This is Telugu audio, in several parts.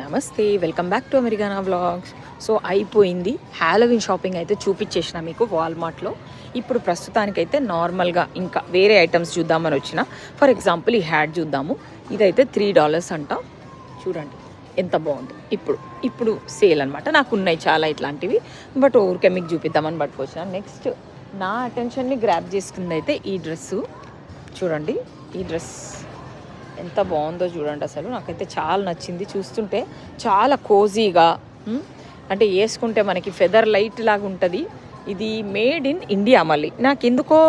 నమస్తే, welcome back to Americana vlogs. So అయిపోయింది హ్యాలోవిన్ షాపింగ్ అయితే చూపించేసిన మీకు వాల్మార్ట్లో. ఇప్పుడు ప్రస్తుతానికైతే నార్మల్గా ఇంకా వేరే ఐటమ్స్ చూద్దామని వచ్చిన. ఫర్ ఎగ్జాంపుల్ ఈ హ్యాట్ చూద్దాము. ఇదైతే $3 అంట. చూడండి ఎంత బాగుంది. ఇప్పుడు సేల్ అనమాట. నాకు ఉన్నాయి చాలా ఇట్లాంటివి, బట్ ఊరికే మీకు చూపిద్దామని పట్టుకొచ్చిన. నెక్స్ట్ నా అటెన్షన్ని గ్రాప్ చేసుకుంది అయితే ఈ డ్రెస్సు. చూడండి ఈ డ్రెస్ ఎంత బాగుందో చూడండి. అసలు నాకైతే చాలా నచ్చింది. చూస్తుంటే చాలా కోజీగా, అంటే వేసుకుంటే మనకి ఫెదర్ లైట్ లాగా ఉంటుంది. ఇది మేడ్ ఇన్ ఇండియా. మళ్ళీ నాకు ఎందుకో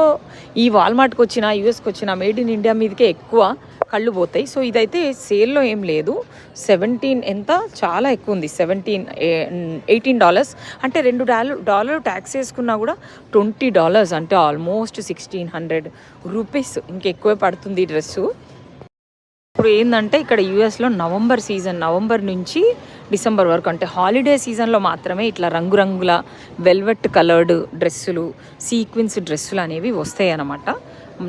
ఈ వాల్మార్ట్కి వచ్చిన, యూఎస్కి వచ్చిన మేడ్ ఇన్ ఇండియా మీదకే ఎక్కువ కళ్ళు పోతాయి. సో ఇదైతే సేల్లో ఏం లేదు. 17 ఎంత చాలా ఎక్కువ ఉంది. $18 అంటే $2 ట్యాక్స్ వేసుకున్నా కూడా $20 అంటే ఆల్మోస్ట్ 1600 రూపీస్ ఇంకెక్కువే పడుతుంది ఈ డ్రెస్సు. ఇప్పుడు ఏంటంటే ఇక్కడ యూఎస్లో నవంబర్ నుంచి డిసెంబర్ వరకు, అంటే హాలిడే సీజన్లో మాత్రమే ఇట్లా రంగురంగుల వెల్వెట్ కలర్డ్ డ్రెస్సులు, సీక్వెన్స్ డ్రెస్సులు అనేవి వస్తాయి అన్నమాట.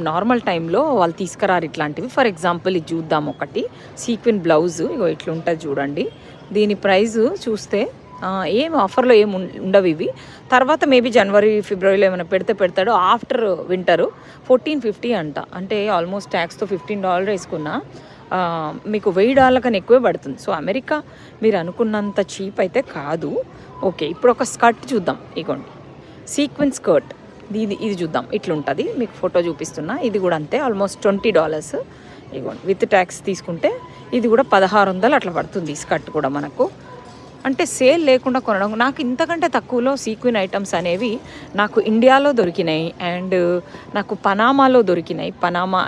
నార్మల్ టైంలో వాళ్ళు తీసుకురారు ఇట్లాంటివి. ఫర్ ఎగ్జాంపుల్ ఇది చూద్దాం. ఒకటి సీక్వెన్ బ్లౌజ్, ఇగో ఇట్లా ఉంటుంది చూడండి. దీని ప్రైస్ చూస్తే ఏం ఆఫర్లో ఏమి ఉండవు ఇవి. తర్వాత మేబీ జనవరి ఫిబ్రవరిలో ఏమైనా పెడతాడు. ఆఫ్టర్ వింటరు $14.50 అంట. అంటే ఆల్మోస్ట్ ట్యాక్స్తో $15 వేసుకున్నా మీకు $1000 కన్నా ఎక్కువే పడుతుంది. సో అమెరికా మీరు అనుకున్నంత చీప్ అయితే కాదు. ఓకే, ఇప్పుడు ఒక స్కర్ట్ చూద్దాం. ఇగోండి సీక్వెన్స్ స్కర్ట్. ఇది చూద్దాం. ఇట్లుంటుంది, మీకు ఫోటో చూపిస్తున్నా. ఇది కూడా అంతే, ఆల్మోస్ట్ $20. ఇగోండి విత్ ట్యాక్స్ తీసుకుంటే ఇది కూడా $1600 అట్లా పడుతుంది. ఈ స్కర్ట్ కూడా మనకు అంటే సేల్ లేకుండా కొనడం. నాకు ఇంతకంటే తక్కువలో సీక్వెన్ ఐటమ్స్ అనేవి నాకు ఇండియాలో దొరికినాయి, అండ్ నాకు పనామాలో దొరికినాయి. పనామా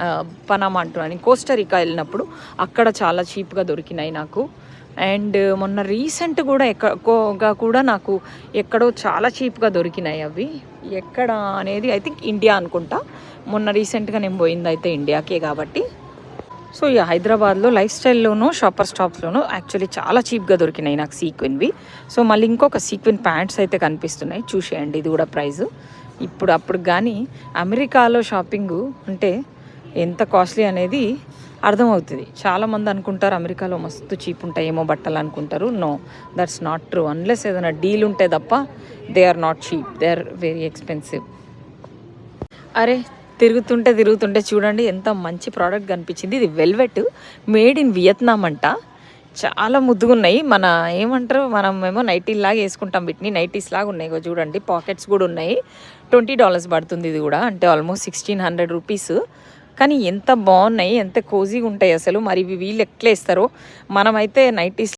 అంటున్నాను, కోస్టరికా వెళ్ళినప్పుడు అక్కడ చాలా చీప్గా దొరికినాయి నాకు. అండ్ మొన్న రీసెంట్ కూడా కూడా నాకు ఎక్కడో చాలా చీప్గా దొరికినాయి. అవి ఎక్కడ అనేది ఐ థింక్ ఇండియా అనుకుంటా. మొన్న రీసెంట్గా నేను పోయింది అయితే ఇండియాకే కాబట్టి. సో ఈ హైదరాబాద్లో లైఫ్ స్టైల్లోనూ షాపర్ స్టాప్స్లోనూ యాక్చువల్లీ చాలా చీప్గా దొరికినాయి నాకు సీక్వెన్వి. సో మళ్ళీ ఇంకొక సీక్వెన్ ప్యాంట్స్ అయితే కనిపిస్తున్నాయి, చూసేయండి. ఇది కూడా ప్రైజు అప్పుడు కానీ అమెరికాలో షాపింగు అంటే ఎంత కాస్ట్లీ అనేది అర్థమవుతుంది. చాలామంది అనుకుంటారు అమెరికాలో మస్తు చీప్ ఉంటాయేమో బట్టలు అనుకుంటారు. No, that's not true. Unless ఏదైనా డీల్ ఉంటే తప్ప they are not cheap, they are very expensive. అరే తిరుగుతుంటే చూడండి ఎంత మంచి ప్రోడక్ట్ కనిపించింది. ఇది వెల్వెట్ మేడ్ ఇన్ వియత్నాం అంట. చాలా ముద్దుగా ఉన్నాయి. మన ఏమంటారు, మనం ఏమో నైటీలాగా వేసుకుంటాం, వీటిని నైటీస్ లాగా ఉన్నాయి. చూడండి పాకెట్స్ కూడా ఉన్నాయి. $20 పడుతుంది ఇది కూడా, అంటే ఆల్మోస్ట్ 1600 రూపీస్. కానీ ఎంత బాగున్నాయి, ఎంత కోజీగా ఉంటాయి అసలు. మరి వీళ్ళు ఎట్లా వేస్తారో. మనమైతే నైటీస్